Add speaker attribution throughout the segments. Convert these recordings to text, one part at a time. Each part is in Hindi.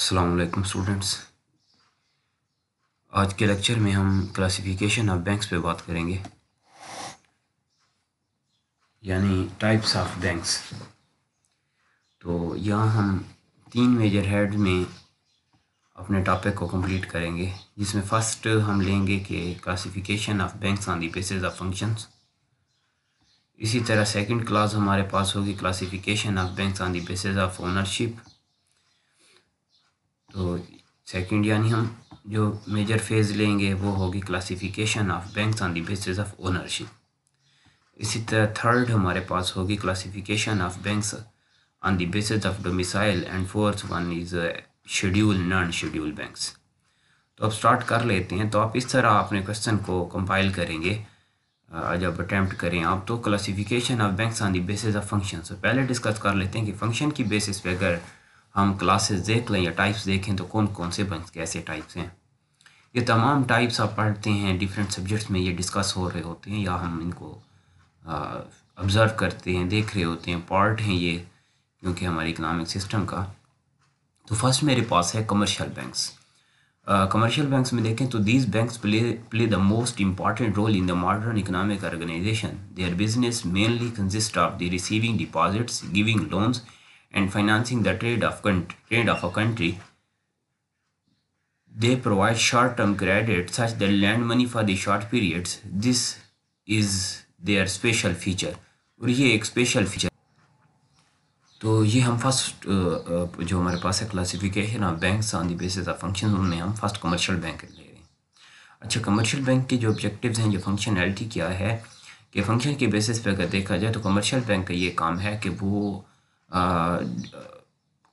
Speaker 1: अस्सलाम वालेकुम स्टूडेंट्स। आज के लेक्चर में हम क्लासिफिकेशन ऑफ बैंक्स पे बात करेंगे, यानी टाइप्स ऑफ बैंक्स। तो यहाँ हम 3 मेजर हेड में अपने टॉपिक को कंप्लीट करेंगे, जिसमें फ़र्स्ट हम लेंगे कि classification of banks on the basis of functions. इसी तरह सेकंड क्लास हमारे पास होगी classification of banks on the basis of ownership. तो सेकंड यानी हम जो मेजर फेज़ लेंगे वो होगी classification of banks on the basis of ownership. इसी तरह थर्ड हमारे पास होगी classification of banks on the basis of domicile and fourth one is schedule non schedule banks. तो अब स्टार्ट कर लेते हैं। तो आप इस तरह अपने क्वेश्चन को कंपाइल करेंगे जब अटैम्प्ट करें आप। तो classification of banks on the basis of function. तो पहले डिस्कस कर लेते हैं कि फंक्शन की बेसिस पे अगर हम क्लासेस देख लें या टाइप्स देखें तो कौन कौन से बैंक कैसे टाइप्स हैं। ये तमाम टाइप्स आप पढ़ते हैं डिफरेंट सब्जेक्ट्स में, ये डिस्कस हो रहे होते हैं या हम इनको ऑब्ज़र्व करते हैं, देख रहे होते हैं, पार्ट हैं ये क्योंकि हमारे इकोनॉमिक सिस्टम का। तो फर्स्ट मेरे पास है कमर्शियल बैंक्स। कमर्शियल बैंक्स में देखें तो these banks play the most important role in the modern economic organisation. Their business mainly consist of the receiving deposits, giving loans and financing the trade of a country. They provide short-term credit such that lend money for the short periods. This is their special feature. और ये एक स्पेशल फीचर। तो ये हम फर्स्ट जो हमारे पास है classification of banks on the basis of function, उनमें हम फर्स्ट कमर्शियल बैंक ले रहे हैं। अच्छा, कमर्शियल बैंक के जो ऑब्जेक्टिव्स हैं, जो फंक्शनैलिटी क्या है कि फंक्शन के बेसिस पे अगर देखा जाए तो कमर्शियल बैंक का ये काम है कि वो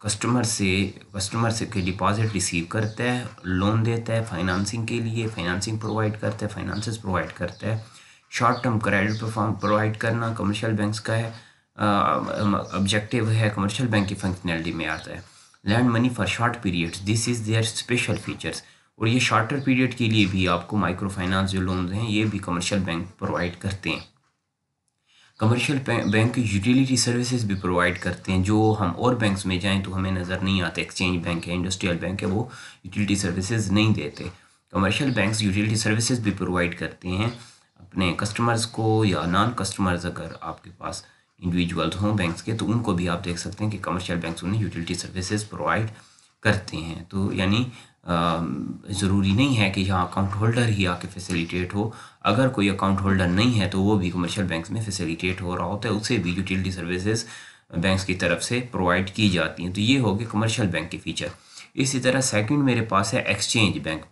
Speaker 1: कस्टमर से के डिपॉजिट रिसीव करता है, लोन देता है फाइनेंसिंग के लिए, फाइनेंसिंग प्रोवाइड करता है, फाइनेंसेस प्रोवाइड करता है। शॉर्ट टर्म क्रेडिट प्रोवाइड करना कमर्शियल बैंक्स का है ऑब्जेक्टिव है, कमर्शियल बैंक की फंक्शनैलिटी में आता है। Land money for short periods, this is their special features. और ये शॉर्टर पीरियड के लिए भी आपको माइक्रो फाइनेंस जो लोन हैं ये भी कमर्शियल बैंक प्रोवाइड करते हैं। कमर्शियल बैंक यूटिलिटी सर्विसेज भी प्रोवाइड करते हैं, जो हम और बैंक्स में जाएं तो हमें नज़र नहीं आते। एक्सचेंज बैंक है, इंडस्ट्रियल बैंक है, वो यूटिलिटी सर्विसेज नहीं देते। कमर्शियल बैंक्स यूटिलिटी सर्विसेज भी प्रोवाइड करते हैं अपने कस्टमर्स को, या नॉन कस्टमर्स अगर आपके पास इंडिविजुअल्स हों बैंक्स के तो उनको भी आप देख सकते हैं कि कमर्शियल बैंक्स उन्हें यूटिलिटी सर्विसेज प्रोवाइड करते हैं। तो यानी ज़रूरी नहीं है कि यहाँ अकाउंट होल्डर ही आके फैसिलिटेट हो। अगर कोई अकाउंट होल्डर नहीं है तो वो भी कमर्शियल बैंक्स में फैसिलिटेट हो रहा होता है, उसे भी यूटिलिटी सर्विसेज बैंक्स की तरफ से प्रोवाइड की जाती हैं। तो ये हो गए कमर्शियल बैंक के फीचर। इसी तरह सेकंड मेरे पास है एक्सचेंज बैंक।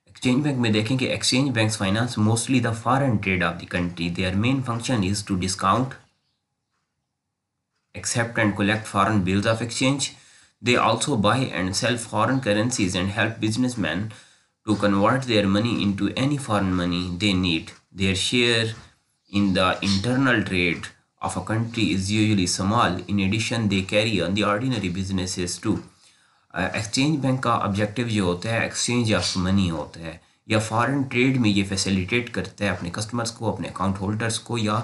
Speaker 1: एक्सचेंज बैंक में देखें कि exchange banks finance mostly the foreign trade of the country. Their main function is to discount, accept and collect foreign bills of exchange. They also buy and sell foreign currencies and help businessmen to convert their money into any foreign money they need. Their share in the internal trade of a country is usually small. In addition, they carry on the ordinary businesses too. Exchange bank का ऑब्जेक्टिव जो होता है एक्सचेंज ऑफ मनी होता है, या फॉरेन ट्रेड में ये फैसिलिटेट करता है अपने कस्टमर्स को, अपने अकाउंट होल्डर्स को या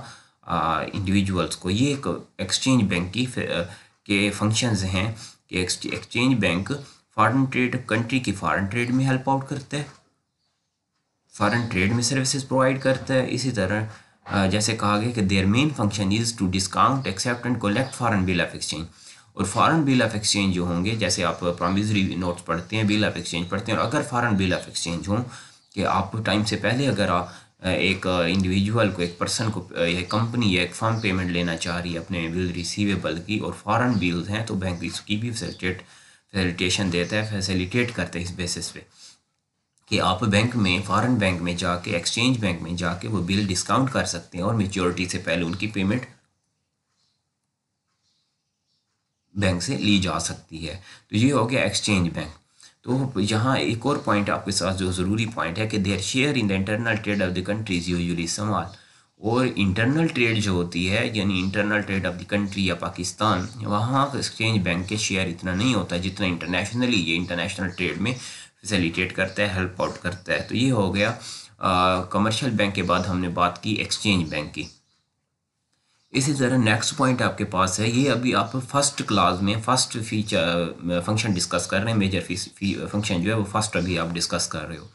Speaker 1: इंडिविजुअल्स को। ये एक एक्सचेंज बैंक की के फंक्शंस हैं कि exchange bank foreign trade country की फॉरेन ट्रेड में हेल्प आउट करता है, फॉरेन ट्रेड में सर्विसेज प्रोवाइड करता है। इसी तरह जैसे कहा गया कि their main function is to discount, accept and collect foreign bill of exchange. और फॉरेन बिल ऑफ एक्सचेंज जो होंगे, जैसे आप प्रॉमिसरी नोट्स पढ़ते हैं, बिल ऑफ एक्सचेंज पढ़ते हैं, और अगर फॉरेन बिल ऑफ एक्सचेंज हों कि आप टाइम से पहले अगर एक इंडिविजुअल को, एक पर्सन को, या कंपनी या एक फर्म पेमेंट लेना चाह रही है अपने बिल रिसीवेबल की और फॉरेन बिल्स हैं, तो बैंक इसकी भी फैसिलिटेशन देता है, फैसिलिटेट करता है इस बेसिस पे कि आप बैंक में, फॉरेन बैंक में जाके, एक्सचेंज बैंक में जाके वो बिल डिस्काउंट कर सकते हैं और मेच्योरिटी से पहले उनकी पेमेंट बैंक से ली जा सकती है। तो ये हो गया एक्सचेंज बैंक। तो यहाँ एक और पॉइंट आपके साथ जो ज़रूरी पॉइंट है कि their share in the internal trade of the countries usually small. और इंटरनल ट्रेड जो होती है, यानी internal trade of the country या पाकिस्तान, वहाँ एक्सचेंज बैंक के शेयर इतना नहीं होता जितना इंटरनेशनली ये इंटरनेशनल ट्रेड में फैसिलिटेट करता है, हेल्प आउट करता है। तो ये हो गया कमर्शियल बैंक के बाद हमने बात की एक्सचेंज बैंक की। इसी तरह नेक्स्ट पॉइंट आपके पास है, ये अभी आप फर्स्ट क्लास में फर्स्ट फीचर फंक्शन डिस्कस कर रहे हैं, मेजर फंक्शन जो है वो फर्स्ट अभी आप डिस्कस कर रहे हो।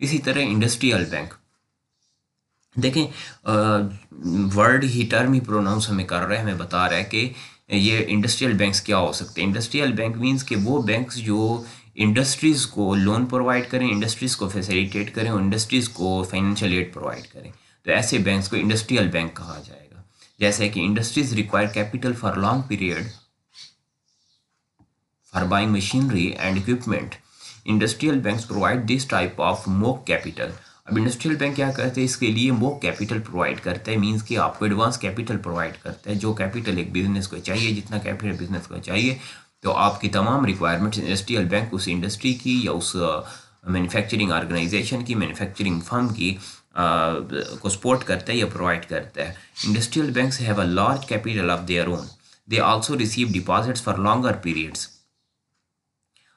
Speaker 1: इसी तरह इंडस्ट्रियल बैंक, देखें वर्ड ही टर्म ही प्रोनाउंस हमें कर रहा है, हमें बता रहा है कि ये इंडस्ट्रियल बैंक्स क्या हो सकते हैं। इंडस्ट्रियल बैंक मींस कि वो बैंक्स जो इंडस्ट्रीज़ को लोन प्रोवाइड करें, इंडस्ट्रीज़ को फैसिलिटेट करें और इंडस्ट्रीज़ को फाइनेंशियल एड प्रोवाइड करें, तो ऐसे बैंक्स को इंडस्ट्रियल बैंक कहा जाएगा। जैसे कि industries require capital for long period for buying machinery and equipment. Industrial banks provide this type of mock capital. अब इंडस्ट्रियल बैंक क्या करते हैं, इसके लिए मोक कैपिटल प्रोवाइड करता है, मींस कि आपको एडवांस कैपिटल प्रोवाइड करता है, जो कैपिटल एक बिजनेस को चाहिए, जितना कैपिटल बिजनेस को चाहिए, तो आपकी तमाम रिक्वायरमेंट्स इंडस्ट्रियल बैंक उस इंडस्ट्री की या उस मैन्युफैक्चरिंग ऑर्गेनाइजेशन की, मैन्युफैक्चरिंग फर्म की को सपोर्ट करता है या प्रोवाइड करता है। Industrial banks have a large capital of their own. They also receive deposits for longer periods.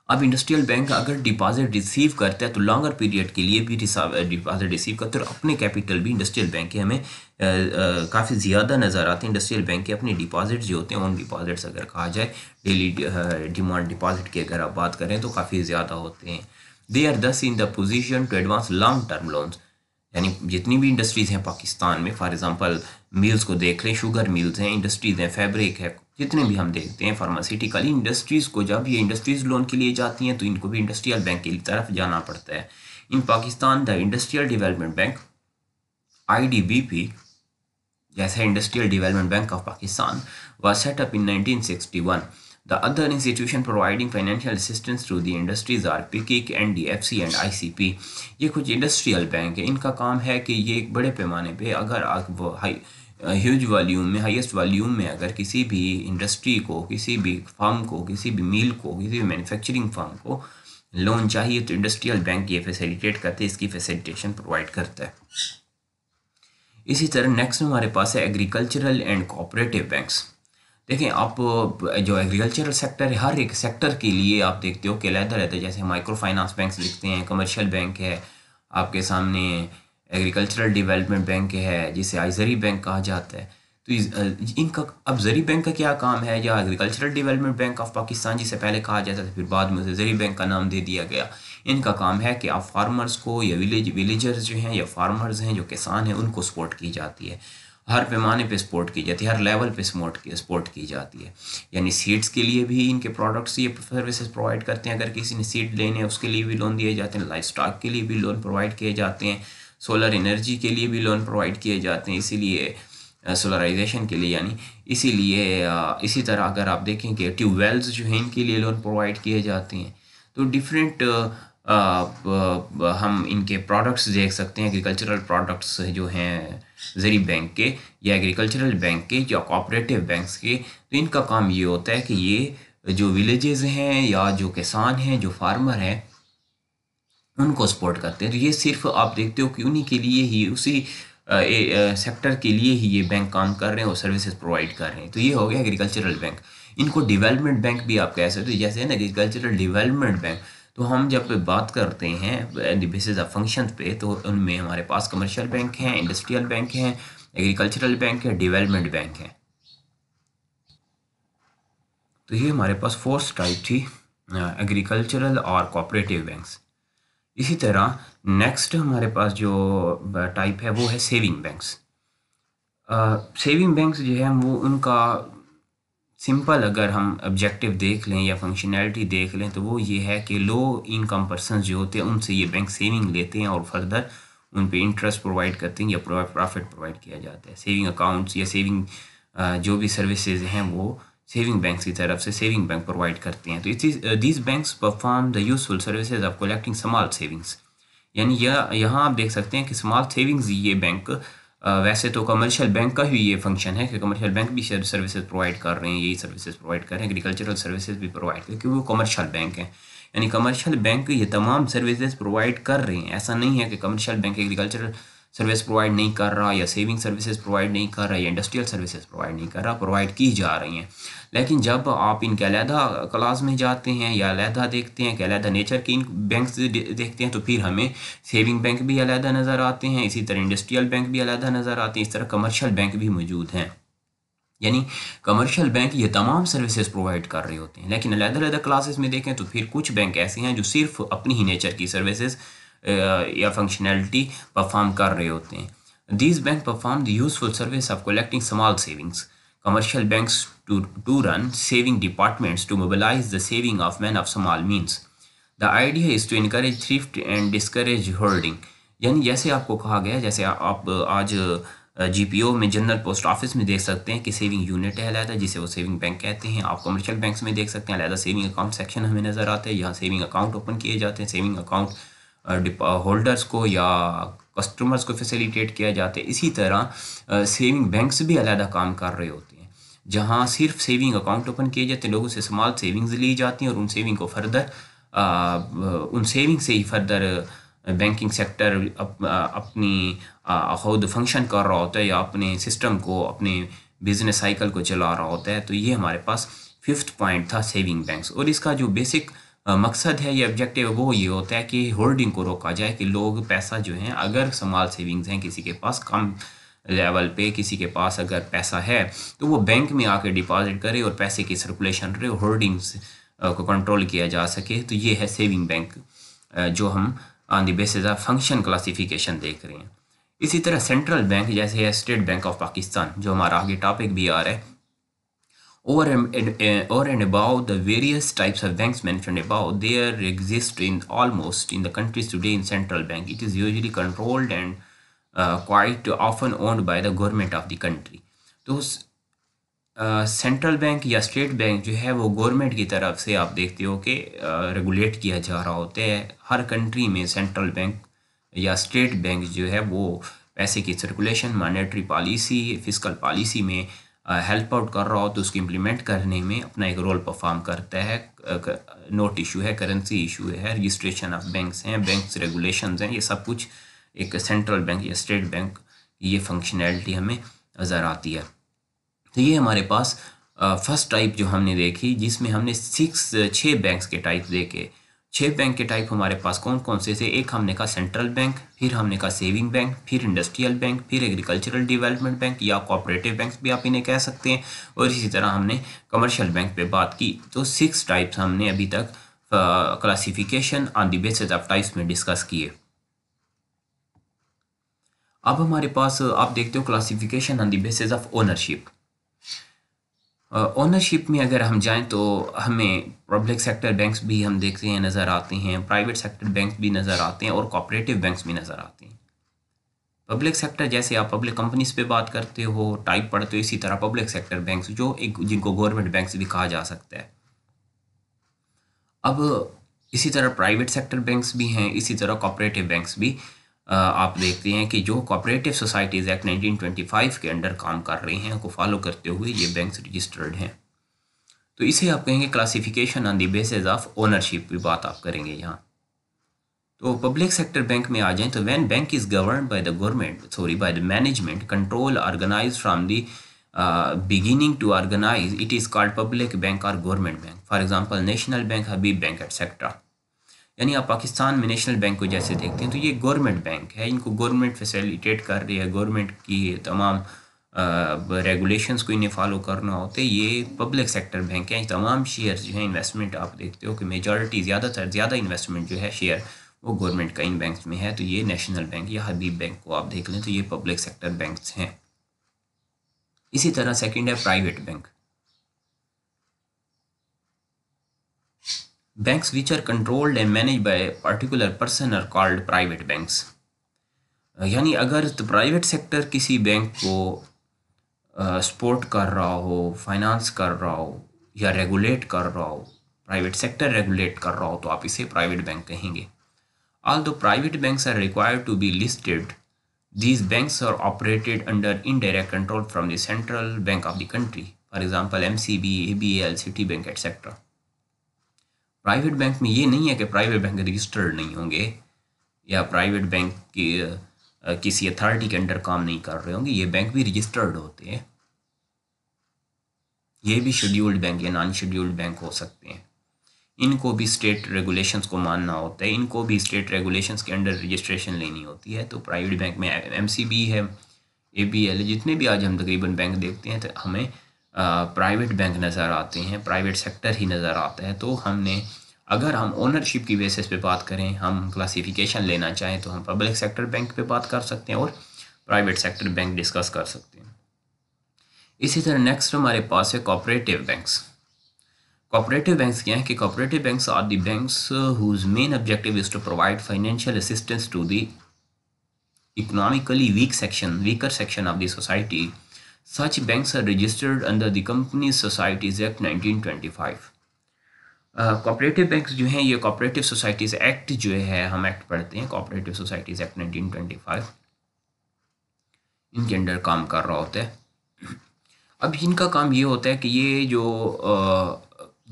Speaker 1: अब इंडस्ट्रियल बैंक अगर डिपॉजिट रिसीव करता है तो लॉन्गर पीरियड के लिए भी डिपॉजिट रिसीव करते हैं, और अपने कैपिटल भी इंडस्ट्रियल बैंक के हमें काफ़ी ज़्यादा नज़र आते हैं। इंडस्ट्रियल बैंक के अपने डिपॉजिट जो होते हैं, ऑन डिपॉजिट्स अगर कहा जाए, डेली डिमांड डिपॉजिट की अगर आप बात करें तो काफ़ी ज़्यादा होते हैं। They are thus in the position to advance long term loans. यानी जितनी भी इंडस्ट्रीज़ हैं पाकिस्तान में, फॉर एग्जांपल मिल्स को देख लें, शुगर मिल्स हैं, इंडस्ट्रीज़ हैं, फैब्रिक है, जितने भी हम देखते हैं फार्मास्यूटिकल इंडस्ट्रीज़ को, जब ये इंडस्ट्रीज़ लोन के लिए जाती हैं तो इनको भी इंडस्ट्रियल बैंक की तरफ जाना पड़ता है। In Pakistan the industrial development bank IDBP, जैसे industrial development bank of Pakistan, was set up in 1961. The other institution providing financial assistance to the industries are PICIC, NDFC and ICP. ये कुछ इंडस्ट्रियल बैंक है। इनका काम है कि ये एक बड़े पैमाने पे अगर आप ह्यूज वॉल्यूम में, हाईएस्ट वॉल्यूम में अगर किसी भी इंडस्ट्री को, किसी भी फर्म को, किसी भी मिल को, किसी भी मैन्युफैक्चरिंग फर्म को लोन चाहिए तो इंडस्ट्रियल बैंक ये फैसिलिटेट करते हैं, इसकी फैसिलिटेशन प्रोवाइड करता है। इसी तरह नेक्स्ट हमारे पास है एग्रीकल्चरल एंड कोऑपरेटिव बैंक्स। देखें आप, जो एग्रीकल्चरल सेक्टर है, हर एक सेक्टर के लिए आप देखते हो कि अलग-अलग, जैसे माइक्रो फाइनेंस बैंक्स लिखते हैं, कमर्शियल बैंक है आपके सामने, एग्रीकल्चरल डेवलपमेंट बैंक है जिसे आइजरी बैंक कहा जाता है। तो इनका अब जरी बैंक का क्या काम है, या agricultural development bank of Pakistan जिसे पहले कहा जाता था, फिर बाद में उसे जरी बैंक का नाम दे दिया गया। इनका काम है कि आप फार्मर्स को, या विलेजर्स जो हैं या फार्मर्स हैं जो किसान हैं, उनको सपोर्ट की जाती है, हर पैमाने पे सपोर्ट की जाती है, हर लेवल पे सपोर्ट की जाती है। यानी सीड्स के लिए भी इनके प्रोडक्ट्स ये सर्विसेज प्रोवाइड करते हैं, अगर किसी ने सीड लेने हैं उसके लिए भी लोन दिए जाते हैं, लाइफ स्टॉक के लिए भी लोन प्रोवाइड किए जाते हैं, सोलर एनर्जी के लिए भी लोन प्रोवाइड किए जाते हैं, इसीलिए सोलराइजेशन के लिए, यानी इसीलिए इसी तरह अगर आप देखें कि ट्यूबवेल्स जो हैं इनके लिए लोन प्रोवाइड किए जाते हैं। तो डिफरेंट हम इनके प्रोडक्ट्स देख सकते हैं, एग्रीकल्चरल प्रोडक्ट्स जो हैं ज़री बैंक के या एग्रीकल्चरल बैंक के या कोऑपरेटिव बैंक्स के, तो इनका काम ये होता है कि ये जो विलेजेस हैं या जो किसान हैं, जो फार्मर हैं, उनको सपोर्ट करते हैं। तो ये सिर्फ आप देखते हो कि उन्हीं के लिए ही, उसी सेक्टर के लिए ही ये बैंक काम कर रहे हैं और सर्विसेज प्रोवाइड कर रहे हैं। तो ये हो गया एग्रीकल्चरल बैंक। इनको डेवलपमेंट बैंक भी आप कह सकते हो, जैसे है ना एग्रीकल्चरल डेवलपमेंट बैंक। तो हम जब बात करते हैं द बेसिस ऑफ फंक्शन पे, तो उनमें हमारे पास कमर्शियल बैंक हैं, इंडस्ट्रियल बैंक हैं, एग्रीकल्चरल बैंक है, डेवलपमेंट बैंक है। तो ये हमारे पास फोर्थ टाइप थी, एग्रीकल्चरल और कोऑपरेटिव बैंक्स। इसी तरह नेक्स्ट हमारे पास जो टाइप है वो है सेविंग बैंक्स। सेविंग बैंक्स जो है वो, उनका सिंपल अगर हम ऑब्जेक्टिव देख लें या फंक्शनैलिटी देख लें तो वो ये है कि लो इनकम पर्सन जो होते हैं उनसे ये बैंक सेविंग लेते हैं और फर्दर उन पे इंटरेस्ट प्रोवाइड करते हैं या प्रॉफिट प्रोवाइड किया जाता है। सेविंग अकाउंट्स या सेविंग जो भी सर्विसेज हैं वो सेविंग बैंक्स की तरफ से सेविंग बैंक प्रोवाइड करते हैं। तो these banks perform the useful services of collecting small savings. यानी यहाँ आप देख सकते हैं कि स्मॉल सेविंग्स ये बैंक, वैसे तो कमर्शियल बैंक का ही ये फंक्शन है कि कमर्शियल बैंक भी सर्विसेज प्रोवाइड कर रहे हैं, यही सर्विसेज प्रोवाइड कर रहे हैं, एग्रीकल्चरल सर्विसेज भी प्रोवाइड कर रहे हैं क्योंकि वो कमर्शियल बैंक हैं। यानी कमर्शियल बैंक ये तमाम सर्विसेज प्रोवाइड कर रहे हैं। ऐसा नहीं है कि commercial bank agricultural service provide नहीं कर रहा या सेविंग सर्विसेज प्रोवाइड नहीं कर रहा या इंडस्ट्रियल सर्विसेज प्रोवाइड नहीं कर रहा, प्रोवाइड की जा रही हैं। लेकिन जब आप इनके अलहदा क्लास में जाते हैं या अलहदा देखते हैं कि अलहदा नेचर के इन बैंक्स देखते हैं तो फिर हमें सेविंग बैंक भी अलहदा नज़र आते हैं, इसी तरह इंडस्ट्रियल बैंक भी अलहदा नज़र आते हैं, इस तरह कमर्शियल बैंक भी मौजूद हैं। यानी कमर्शियल बैंक ये तमाम सर्विसेज प्रोवाइड कर रहे होते हैं, लेकिन अलग-अलग क्लासेस में देखें तो फिर कुछ बैंक ऐसे हैं जो सिर्फ अपनी ही नेचर की सर्विसेज या फंक्शनैलिटी परफॉर्म कर रहे होते हैं. These banks perform the useful service of collecting small savings. Commercial banks to run saving departments to mobilize the saving of men of small means. The idea is to encourage thrift and discourage hoarding. यानी जैसे आपको कहा गया, जैसे आप आज जीपीओ में जनरल पोस्ट ऑफिस में देख सकते हैं कि सेविंग यूनिट है अलहदा, जिसे वो सेविंग बैंक कहते हैं. आप कमर्शियल बैंक्स में देख सकते हैं अलहदा सेविंग अकाउंट सेक्शन हमें नज़र आता है. यहाँ सेविंग अकाउंट ओपन किए जाते हैं. सेविंग अकाउंट होल्डर्स को या कस्टमर्स को फैसिलिटेट किया जाता है. इसी तरह सेविंग बैंक्स भी अलहदा काम कर रहे होते हैं, जहाँ सिर्फ सेविंग अकाउंट ओपन किए जाते हैं, लोगों से स्मॉल सेविंग्स ली जाती हैं और उन सेविंग को फर्दर उन सेविंग से ही फर्दर बैंकिंग सेक्टर अपनी खुद फंक्शन कर रहा होता है या अपने सिस्टम को, अपने बिजनेस साइकिल को चला रहा होता है. तो ये हमारे पास फिफ्थ पॉइंट था सेविंग बैंक्स. और इसका जो बेसिक मकसद है, ये ऑब्जेक्टिव वो ये होता है कि होल्डिंग को रोका जाए, कि लोग पैसा जो है, अगर स्मॉल सेविंग्स हैं किसी के पास कम लेवल पे, किसी के पास अगर पैसा है तो वो बैंक में आके डिपॉजिट करे और पैसे की सर्कुलेशन रहे, होल्डिंग्स को कंट्रोल किया जा सके. तो ये है सेविंग बैंक जो हम on the basis of function classification देख रहे हैं. इसी तरह सेंट्रल बैंक जैसे है स्टेट बैंक ऑफ पाकिस्तान, जो हमारा आगे टॉपिक भी आ रहा है. Over and above the various types of banks mentioned above, there exist in almost in the countries today in central bank. It is usually controlled and quite often owned by the government of the country. तो सेंट्रल बैंक या स्टेट बैंक जो है वो गवर्नमेंट की तरफ से आप देखते हो कि रेगुलेट किया जा रहा होता है. हर कंट्री में सेंट्रल बैंक या स्टेट बैंक जो है वो पैसे की circulation, monetary policy, fiscal policy में हेल्प आउट कर रहा हो, तो उसको इम्प्लीमेंट करने में अपना एक रोल परफॉर्म करता है. नोट इशू है, करेंसी इशू है, रजिस्ट्रेशन ऑफ बैंक्स हैं, बैंक्स रेगुलेशंस हैं, ये सब कुछ एक सेंट्रल बैंक या स्टेट बैंक ये फंक्शनैलिटी हमें नज़र आती है. तो ये हमारे पास फर्स्ट टाइप जो हमने देखी, जिसमें हमने छः बैंक्स के टाइप देखे. 6 बैंक के टाइप हमारे पास कौन कौन से थे? एक हमने कहा सेंट्रल बैंक, फिर हमने कहा सेविंग बैंक, फिर इंडस्ट्रियल बैंक, फिर एग्रीकल्चरल डेवलपमेंट बैंक या कोऑपरेटिव बैंक भी आप इन्हें कह सकते हैं. और इसी तरह हमने कमर्शियल बैंक पे बात की. तो 6 टाइप्स हमने अभी तक classification on the basis of types में डिस्कस किए. अब हमारे पास आप देखते हो classification on the basis of ownership. Ownership में अगर हम जाएं तो हमें पब्लिक सेक्टर बैंक्स भी हम देखते हैं नज़र आते हैं, प्राइवेट सेक्टर बैंक्स भी नज़र आते हैं और कोऑपरेटिव बैंक्स भी नज़र आते हैं. पब्लिक सेक्टर जैसे आप पब्लिक कंपनीज पे बात करते हो, टाइप पढ़ते हो, इसी तरह पब्लिक सेक्टर बैंक्स जो एक जिनको गवर्नमेंट बैंक्स भी कहा जा सकता है. अब इसी तरह प्राइवेट सेक्टर बैंक्स भी हैं, इसी तरह कोऑपरेटिव बैंक्स भी आप देखते हैं कि जो कोऑपरेटिव सोसाइटीज़ एक्ट 1925 के अंडर काम कर रहे हैं को फॉलो करते हुए ये बैंक्स रजिस्टर्ड हैं. तो इसे आप कहेंगे classification on the basis of ownership की बात आप करेंगे यहाँ. तो पब्लिक सेक्टर बैंक में आ जाएं तो when bank is governed by the government by the management control organise from the beginning to organize, it is called public bank or government bank. For example, national bank, Habib bank, etc. यानी आप पाकिस्तान में नेशनल बैंक को जैसे देखते हैं तो ये गवर्नमेंट बैंक है, इनको गवर्नमेंट फैसिलिटेट कर रही है, गवर्नमेंट की तमाम रेगुलेशंस को इन्हें फॉलो करना होता है. ये पब्लिक सेक्टर बैंक हैं. तमाम शेयर्स जो हैं, इन्वेस्टमेंट आप देखते हो कि मेजॉरिटी ज़्यादा इन्वेस्टमेंट जो है शेयर वो गवर्नमेंट का इन बैंक्स में है. तो ये नेशनल बैंक या हबीब बैंक को आप देख लें तो ये पब्लिक सेक्टर बैंक्स हैं. इसी तरह सेकंड है private bank. Banks which are controlled and manage by particular person are called private banks. यानी अगर तो प्राइवेट सेक्टर किसी बैंक को सपोर्ट कर रहा हो, फाइनेंस कर रहा हो या रेगुलेट कर रहा हो, प्राइवेट सेक्टर रेगुलेट कर रहा हो, तो आप इसे प्राइवेट बैंक कहेंगे. Although private banks are required to be listed, these banks are operated under indirect control from the central bank of the country. For example, MCB, ABL, Citibank, etc. Private bank में ये नहीं है कि प्राइवेट बैंक रजिस्टर्ड नहीं होंगे या प्राइवेट बैंक की किसी अथॉरिटी के अंडर काम नहीं कर रहे होंगे. ये बैंक भी रजिस्टर्ड होते हैं. ये भी शेड्यूल्ड बैंक या नॉन शेड्यूल्ड बैंक हो सकते हैं. इनको भी स्टेट रेगुलेशंस को मानना होता है, इनको भी स्टेट रेगुलेशंस के अंडर रजिस्ट्रेशन लेनी होती है. तो प्राइवेट बैंक में एमसीबी है, एबीएल, जितने भी आज हम तकरीबन बैंक देखते हैं तो हमें प्राइवेट बैंक नज़र आते हैं, प्राइवेट सेक्टर ही नज़र आता है। तो हमने अगर हम ओनरशिप की बेसिस पे बात करें, हम क्लासिफिकेशन लेना चाहें तो हम पब्लिक सेक्टर बैंक पे बात कर सकते हैं और प्राइवेट सेक्टर बैंक डिस्कस कर सकते हैं। इसी तरह नेक्स्ट हमारे पास है कोऑपरेटिव बैंक्स। कोऑपरेटिव बैंक्स क्या हैं कि cooperative banks are the banks whose main objective is to provide financial assistance to the economically weaker section of the society. Such banks are registered under the Companies Societies Act 1925. Cooperative banks जो हैं ये कोऑपरेटिव सोसाइटीज़ एक्ट जो है, हम एक्ट पढ़ते हैं कोऑपरेटिव सोसाइटीज़ एक्ट 1925, इनके अंडर काम कर रहा होता है। अब इनका काम ये होता है कि ये जो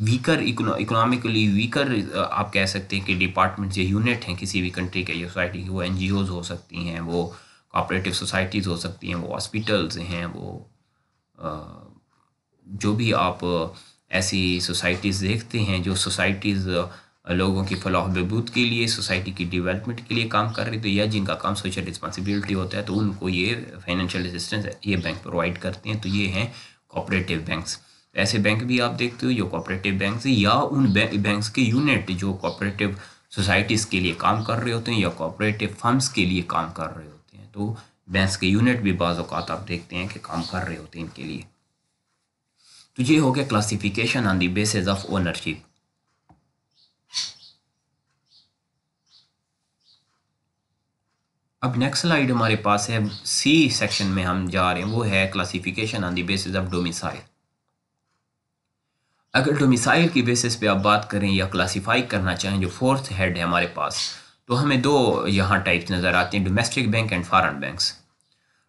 Speaker 1: वीकर इकोनॉमिकली वीकर आप कह सकते हैं कि डिपार्टमेंट्स या यूनिट हैं किसी भी कंट्री के या सोसाइटी की, वो एनजीओज हो सकती हैं, वो कोऑपरेटिव सोसाइटीज़ हो सकती हैं, वो हॉस्पिटल्स हैं, वो जो भी आप ऐसी सोसाइटीज़ देखते हैं जो सोसाइटीज़ लोगों की फलाह बहबूद के लिए, सोसाइटी की डेवलपमेंट के लिए काम कर रही, तो या जिनका काम सोशल रिस्पॉन्सिबिलिटी होता है, तो उनको ये फाइनेंशियल असिस्टेंस ये बैंक प्रोवाइड करते हैं। तो ये हैं कोऑपरेटिव बैंक्स। ऐसे बैंक भी आप देखते हो जो कोऑपरेटिव बैंक्स हैं, या उन बैंक्स के यूनिट जो कोऑपरेटिव सोसाइटीज़ के लिए काम कर रहे होते हैं या कोऑपरेटिव फर्म्स के लिए काम कर रहे होते हैं। तो बैंक्स के यूनिट भी बाज़ औक़ात आप देखते हैं कि काम कर रहे होते हैं इनके लिए। तो ये हो गया classification on the basis of ownership. अब नेक्स्ट स्लाइड हमारे पास है, सी सेक्शन में हम जा रहे हैं, वो है classification on the basis of domicile. अगर डोमिसाइल की बेसिस पे आप बात करें या क्लासीफाई करना चाहें, जो फोर्थ हेड है हमारे पास, तो हमें दो यहाँ टाइप्स नज़र आते हैं, domestic bank and foreign banks.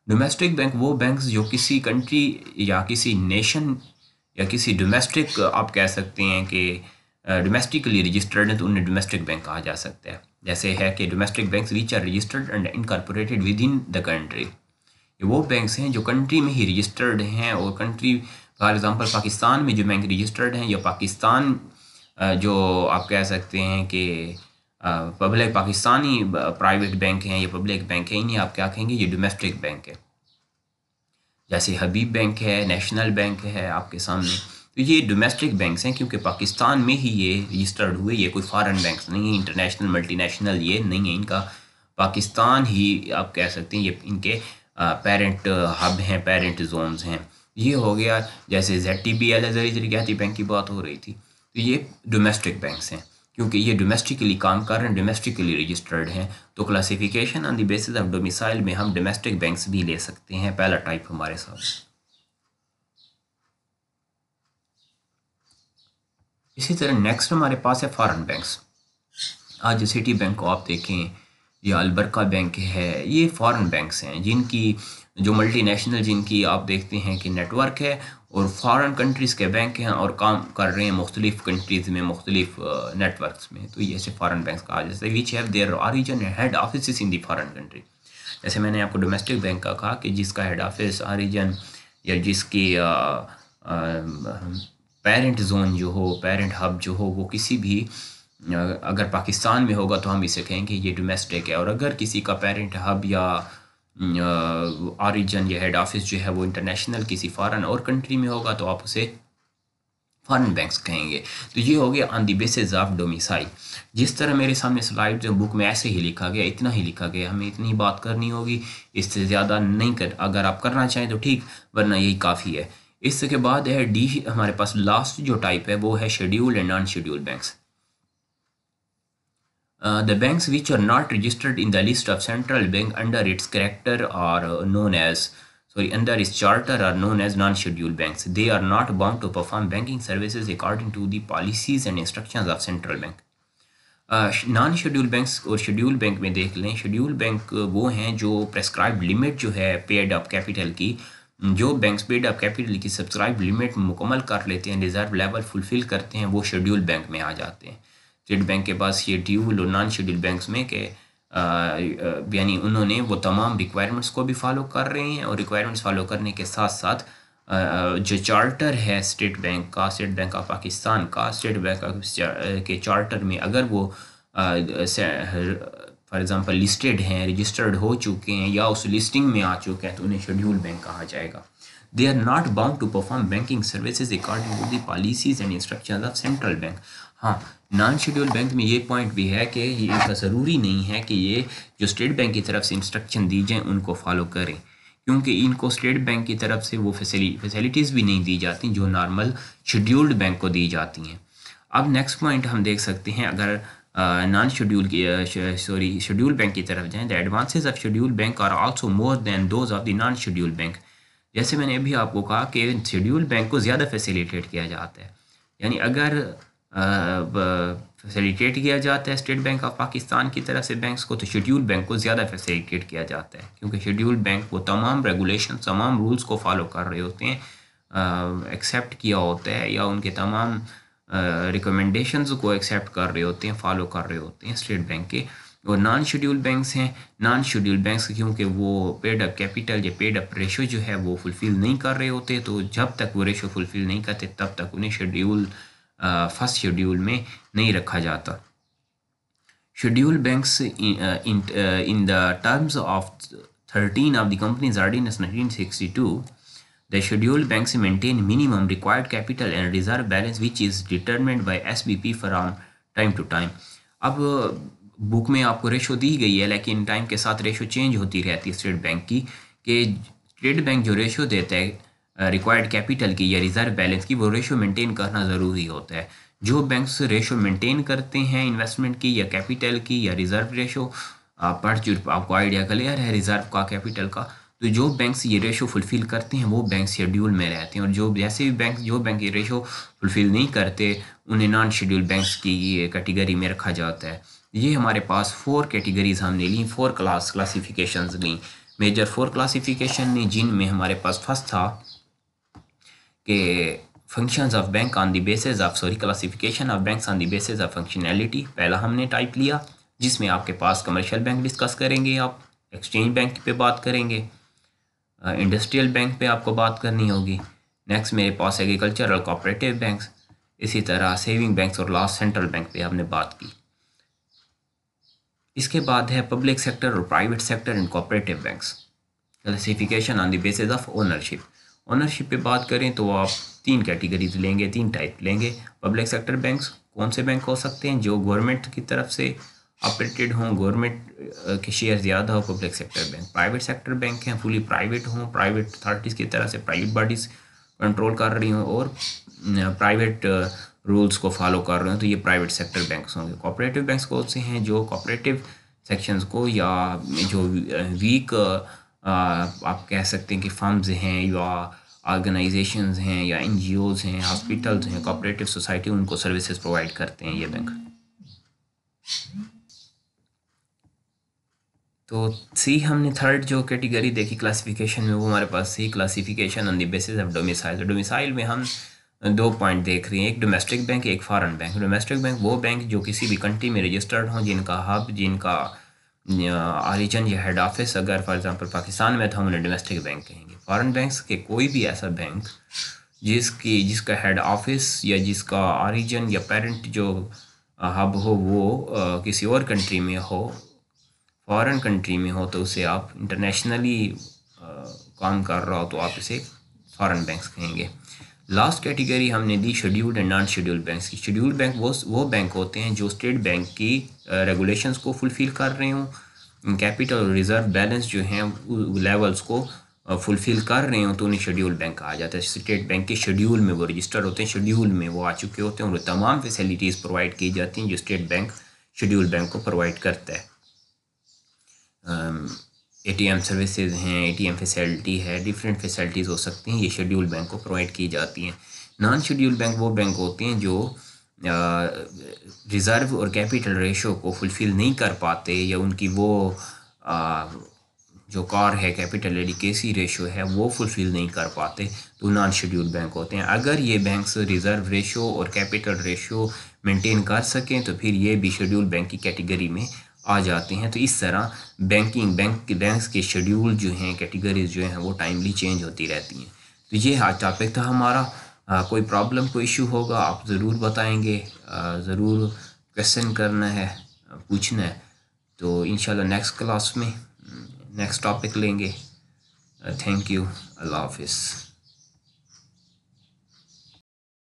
Speaker 1: Domestic bank वो बैंक्स जो किसी कंट्री या किसी नेशन या किसी डोमेस्टिक आप कह सकते हैं कि डोमेस्टिकली रजिस्टर्ड है, तो उन्हें डोमेस्टिक बैंक कहा जा सकता है। जैसे है कि domestic banks which are registered and incorporated within the country. ये वो बैंक्स हैं जो कंट्री में ही रजिस्टर्ड हैं, और कंट्री फॉर एग्ज़ाम्पल पाकिस्तान में जो बैंक रजिस्टर्ड हैं, या पाकिस्तान जो आप कह सकते हैं कि पब्लिक पाकिस्तानी प्राइवेट बैंक हैं या पब्लिक बैंक हैं, इन्हें आप क्या कहेंगे, ये डोमेस्टिक बैंक है। जैसे हबीब बैंक है, नेशनल बैंक है आपके सामने, तो ये डोमेस्टिक बैंक्स हैं क्योंकि पाकिस्तान में ही ये रजिस्टर्ड हुए। ये कोई फॉरेन बैंक्स नहीं है, इंटरनेशनल मल्टीनेशनल ये नहीं है, इनका पाकिस्तान ही आप कह सकते हैं, ये इनके पेरेंट हब हैं, पेरेंट जोन्स हैं। ये हो गया। जैसे ZTBL ज़रिए बैंक की बात हो रही थी, तो ये डोमेस्टिक बैंक्स हैं क्योंकि ये डोमेस्टिकली काम कर रहे हैं, डोमेस्टिकली रजिस्टर्ड हैं। तो classification on the basis of domicile में हम डोमेस्टिक बैंक्स भी ले सकते हैं, पहला टाइप हमारे साथ। इसी तरह नेक्स्ट हमारे पास है फॉरेन बैंक्स। आज सिटी बैंक को आप देखें या अलबरका बैंक है, ये फॉरेन बैंक्स हैं जिनकी जो मल्टीनेशनल, जिनकी आप देखते हैं कि नेटवर्क है और फॉरेन कंट्रीज़ के बैंक हैं और काम कर रहे हैं मुख्तलिफ कंट्रीज़ में, मुख्तलिफ नेटवर्क्स में। तो ये ऐसे फॉरेन बैंक्स कहा जाता है, which have their origin and head office in the foreign country. जैसे मैंने आपको डोमेस्टिक बैंक का कहा कि जिसका हेड ऑफिस, ओरिजिन या जिसकी पेरेंट जोन जो हो, पेरेंट हब जो हो, वो किसी भी अगर पाकिस्तान में होगा तो हम इसे कहेंगे ये डोमेस्टिक है। और अगर किसी का पेरेंट हब या ओरिजिन या हेड ऑफिस जो है वो इंटरनेशनल किसी फॉरेन और कंट्री में होगा तो आप उसे फॉरेन बैंक्स कहेंगे। तो ये हो गया on the basis of domicile. जिस तरह मेरे सामने स्लाइड जो बुक में ऐसे ही लिखा गया, इतना ही लिखा गया, हमें इतनी बात करनी होगी, इससे ज़्यादा नहीं कर, अगर आप करना चाहें तो ठीक, वरना यही काफ़ी है। इसके बाद है डी, हमारे पास लास्ट जो टाइप है वो है scheduled and non scheduled banks. The banks which are not registered in the list of central bank under its character are known as, under its charter are known as non-scheduled banks. They are not bound to perform banking services according to the policies and instructions of central bank. Non schedule banks और शेड्यूल बैंक में देख लें। शेड्यूल बैंक वो हैं जो प्रेस्क्राइब लिमिट जो है पेड अप कैपिटल की, जो बैंक्स पेड अप कैपिटल की सब्सक्राइब लिमिट मुकम्मल कर लेते हैं, रिजर्व लेवल फुलफिल करते हैं, वो शेड्यूल बैंक में आ जाते हैं। स्टेट बैंक के पास शेड्यूल और नॉन शेड्यूल बैंक्स में के यानी उन्होंने वो तमाम रिक्वायरमेंट्स को भी फॉलो कर रहे हैं, और रिक्वायरमेंट्स फॉलो करने के साथ साथ जो चार्टर है स्टेट बैंक का, स्टेट बैंक ऑफ पाकिस्तान का, स्टेट बैंक के चार्टर में अगर वो फॉर एग्ज़ाम्पल लिस्टेड हैं, रजिस्टर्ड हो चुके हैं या उस लिस्टिंग में आ चुके हैं, तो उन्हें शेड्यूल बैंक कहा जाएगा। They are not bound to perform banking services according to the policies and instructions of central bank. हाँ, नॉन शेड्यूल बैंक में ये पॉइंट भी है कि ये ज़रूरी नहीं है कि ये जो स्टेट बैंक की तरफ से इंस्ट्रक्शन दी जाए उनको फॉलो करें, क्योंकि इनको स्टेट बैंक की तरफ से वो फैसिलिटीज़ भी नहीं दी जाती जो नॉर्मल शेड्यूल्ड बैंक को दी जाती हैं। अब नेक्स्ट पॉइंट हम देख सकते हैं, अगर नॉन शेड्यूल की शेड्यूल बैंक की तरफ जाएं, the advances of schedule bank are also more than those of the non schedule bank. जैसे मैंने अभी आपको कहा कि शेड्यूल बैंक को ज़्यादा फैसिलिटेट किया जाता है, यानी अगर फैसिलिटेट किया जाता है स्टेट बैंक ऑफ पाकिस्तान की तरफ से बैंक्स को, तो शेड्यूल बैंक को ज़्यादा फैसिलिटेट किया जाता है, क्योंकि शेड्यूल बैंक वो तमाम रेगुलेशन, तमाम रूल्स को फॉलो कर रहे होते हैं, एक्सेप्ट किया होता है, या उनके तमाम रिकमेंडेशंस को एक्सेप्ट कर रहे होते हैं, फॉलो कर रहे होते हैं स्टेट बैंक के। और नॉन शेड्यूल बैंक्स हैं, नॉन शेड्यूल बैंक्स क्योंकि वो पेड अप कैपिटल या पेड अप रेशो जो है वो फुलफ़िल नहीं कर रहे होते, तो जब तक वो रेशो फुलफ़िल नहीं करते तब तक उन्हें फर्स्ट शेड्यूल में नहीं रखा जाता। Schedule banks in the terms of 13 of the Companies Ordinance 1962, the scheduled banks maintain minimum required capital and reserve balance which is determined by SBP from time to time. अब बुक में आपको रेशो दी गई है, लेकिन टाइम के साथ रेशो चेंज होती रहती है स्टेट बैंक की, कि स्टेट बैंक जो रेशो देता है रिक्वायर्ड कैपिटल की या रिज़र्व बैलेंस की, वो रेशो मेंटेन करना ज़रूरी होता है। जो बैंक्स रेशो मेंटेन करते हैं इन्वेस्टमेंट की या कैपिटल की या रिज़र्व रेशो, आपको आइडिया क्लियर है रिज़र्व का, कैपिटल का, तो जो बैंक्स ये रेशो फुलफ़िल करते हैं वो बैंक शेड्यूल में रहते हैं, और जो जैसे भी बैंक ये रेशो फुलफ़िल नहीं करते उन्हें नॉन शेड्यूल बैंक्स की कैटेगरी में रखा जाता है। ये हमारे पास 4 कैटेगरीज हमने ली, 4 क्लासिफिकेशंस ली, मेजर 4 क्लासिफिकेशन ली, जिनमें हमारे पास फर्स्ट था कि functions of bank on the basis of classification of banks on the basis of functionality. पहला हमने टाइप लिया, जिसमें आपके पास कमर्शियल बैंक डिस्कस करेंगे, आप एक्सचेंज बैंक पे बात करेंगे, इंडस्ट्रियल बैंक पे आपको बात करनी होगी। नेक्स्ट मेरे पास एग्रीकल्चरल कोऑपरेटिव बैंक्स, इसी तरह सेविंग बैंक्स, और लास्ट सेंट्रल बैंक पे हमने बात की। इसके बाद है पब्लिक सेक्टर और private sector and cooperative banks, classification on the basis of ownership. Ownership पे बात करें तो आप 3 कैटेगरीज लेंगे, 3 टाइप लेंगे। पब्लिक सेक्टर बैंक्स कौन से बैंक हो सकते हैं? जो गवर्नमेंट की तरफ से ऑपरेटेड हों, गवर्नमेंट के शेयर ज़्यादा हो, public sector bank. Private sector bank हैं, फुली प्राइवेट हों, प्राइवेट अथॉरिटीज़ की तरफ से प्राइवेट बॉडीज़ कंट्रोल कर रही हों और प्राइवेट रूल्स को फॉलो कर रहे हो, तो ये प्राइवेट सेक्टर बैंक्स होंगे। कोऑपरेटिव बैंक्स कौन से हैं? जो कोऑपरेटिव सेक्शंस को या जो वीक आप कह सकते हैं कि फर्म्स हैं या ऑर्गेनाइजेशंस हैं या एनजीओज हैं, हॉस्पिटल्स हैं, कोऑपरेटिव सोसाइटी, उनको सर्विसेज प्रोवाइड करते हैं ये बैंक। तो सी हमने थर्ड जो कैटेगरी देखी क्लासिफिकेशन में, वो हमारे पास C classification on the basis of domicile. Domicile में हम 2 पॉइंट देख रहे हैं, एक डोमेस्टिक बैंक, एक फॉरेन बैंक। डोमेस्टिक बैंक वो बैंक जो किसी भी कंट्री में रजिस्टर्ड हों, जिनका हब, जिनका ऑरिजिन या हेड ऑफिस अगर फॉर एग्जांपल पाकिस्तान में तो हम उन्हें डोमेस्टिक बैंक कहेंगे। फॉरेन बैंक्स के कोई भी ऐसा बैंक जिसका हेड ऑफिस या जिसका ऑरिजिन या पेरेंट जो हब हो वो किसी और कंट्री में हो, फॉरेन कंट्री में हो, तो उसे आप इंटरनेशनली काम कर रहा हो तो आप इसे फॉरेन बैंक्स कहेंगे। लास्ट कैटेगरी हमने दी scheduled and non scheduled banks की। शेड्यूल्ड बैंक वो बैंक होते हैं जो स्टेट बैंक की रेगुलेशंस को फुलफ़िल कर रहे हों, कैपिटल और रिज़र्व बैलेंस जो हैं लेवल्स को फुलफ़िल कर रहे हों, तो उन्हें शेड्यूल बैंक कहा जाता है। स्टेट बैंक के शेड्यूल में वो रजिस्टर होते हैं, शेड्यूल में वो आ चुके होते हैं, और तमाम फैसिलिटीज़ प्रोवाइड की जाती हैं जो स्टेट बैंक शेड्यूल बैंक को प्रोवाइड करता है। एटीएम सर्विसेज हैं, एटीएम फैसिलिटी है, डिफरेंट फैसिलिटीज़ हो सकती हैं, ये शेड्यूल बैंक को प्रोवाइड की जाती हैं। नॉन शेड्यूल बैंक वो बैंक होते हैं जो रिज़र्व और कैपिटल रेशो को फुलफ़िल नहीं कर पाते, या उनकी वो जो कार है कैपिटल एडिकेसी रेशो है वो फुलफ़िल नहीं कर पाते, तो नॉन शेड्यूल बैंक होते हैं। अगर ये बैंक्स रिज़र्व रेशो और कैपिटल रेशो मेंटेन कर सकें तो फिर ये भी शेड्यूल बैंक की कैटेगरी में आ जाते हैं। तो इस तरह बैंक्स के शेड्यूल जो हैं, कैटेगरीज जो हैं, वो टाइमली चेंज होती रहती हैं। तो ये आज टॉपिक था हमारा। कोई प्रॉब्लम, कोई इशू होगा आप ज़रूर बताएंगे, ज़रूर क्वेश्चन करना है, पूछना है। तो इंशाल्लाह नेक्स्ट क्लास में नेक्स्ट टॉपिक लेंगे। थैंक यू, अल्लाह हाफिज़।